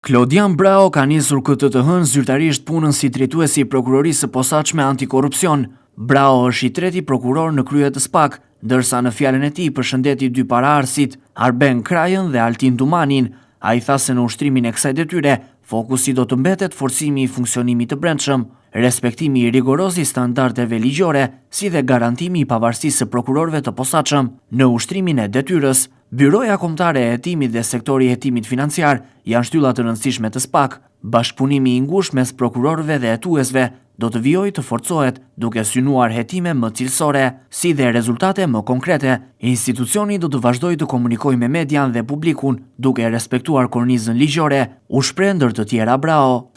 Klodian Brao ka nisur këtë të hënë zyrtarisht punën si drejtuesi i prokurorisë së posaçme antikorrupsion. Brao është i treti prokuror në krye të SPAK, ndërsa në fjalën e tij përshëndeti dy paraardhësit, Arben Krajën dhe Altin Dumanin. Ai tha se në ushtrimin e kësaj detyre, fokusi do të mbetet forcimi i funksionimit të brendshëm, respektimi i rigoroz i standardeve ligjore, si dhe garantimi i pavarësisë së prokurorëve të posaçëm. Në ushtrimin e detyrës, Byroja Kombëtare e Hetimit dhe sektori i hetimit financiar janë shtyllat të rëndësishme të SPAK. Bashkëpunimi i ngushtë mes prokurorëve dhe hetuesve do të vijojë të forcohet duke synuar hetime më cilësore, si dhe rezultate më konkrete. Institucioni do të vazhdojë të komunikojë me median dhe publikun duke respektuar kornizën ligjore, u shpreh ndër të tjera Brao.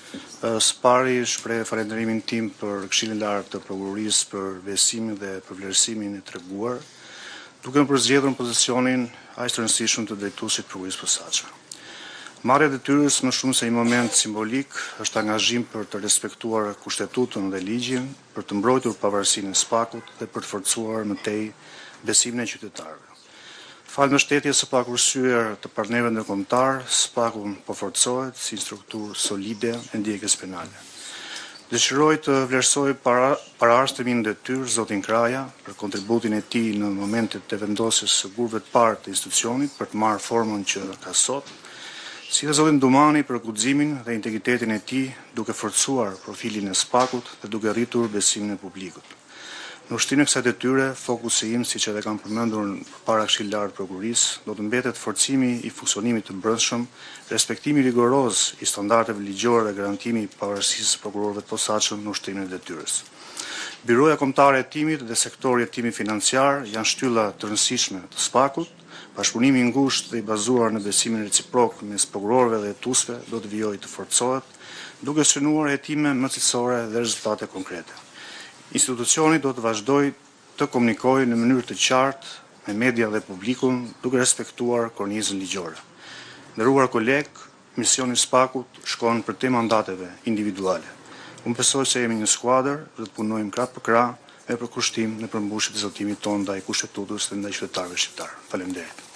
Së pari shpreh falënderimin tim për Këshillin e Lartë të Prokurorisë për besimin dhe për vlerësimin e treguar, duke përzgjedhur pozicionin aq të rëndësishëm të drejtuesit të prokurorisë posaçme. Marrja e detyrës më shumë se një moment simbolik është angazhim për të respektuar kushtetutën dhe ligjin, për të mbrojtur pavarësinë e SPAK-ut dhe për të forcuar më tej besimin e qytetarëve. Falë mbështetjes së pakurrësyer të partnerëve ndërkombëtar, SPAK-u po forcohet si strukturë solide e ndjekjes penale. Dëshiroj të vlerësoj paraardhësimin e detyrë zotin Kraja për kontributin e tij në momentet e vendosjes së gurëve të parë të institucionit për të marrë formën që ka sot, si dhe zotin Dumani për guximin dhe integritetin e tij duke forcuar profilin e SPAK-ut dhe duke rritur besimin e publikut. Në ushtrimin e kësaj detyre, fokusi im, siç edhe kam përmendur përpara Këshillit të Lartë të Prokurorisë, do të mbetet forcimi i funksionimit të brendshëm, respektimi rigoroz i standardeve ligjore dhe garantimi i pavarësisë së prokurorëve të posaçëm në ushtrimin e detyrës. Byroja Kombëtare e Hetimit dhe sektori i hetimit financiar janë shtylla të rëndësishme të SPAK-ut. Bashkëpunimi i ngushtë dhe i bazuar në besimin reciprok mes prokurorëve dhe hetuesve do të vijojë të forcohet, duke synuar hetime më cilësore dhe rezultate konkrete. Institucioni do të vazhdojë të komunikojë në mënyrë të qartë me media dhe publikun duke respektuar kornizën ligjore. Nderuar kolegë, misioni i SPAK-ut shkon për te mandateve individuale. Unë besoj se jemi një skuadër dhe të punojmë krah për krah me përkushtim në përmbushjet e zotimit tonë ndaj kushtetutës dhe ndaj qytetarëve shqiptar. Faleminderit.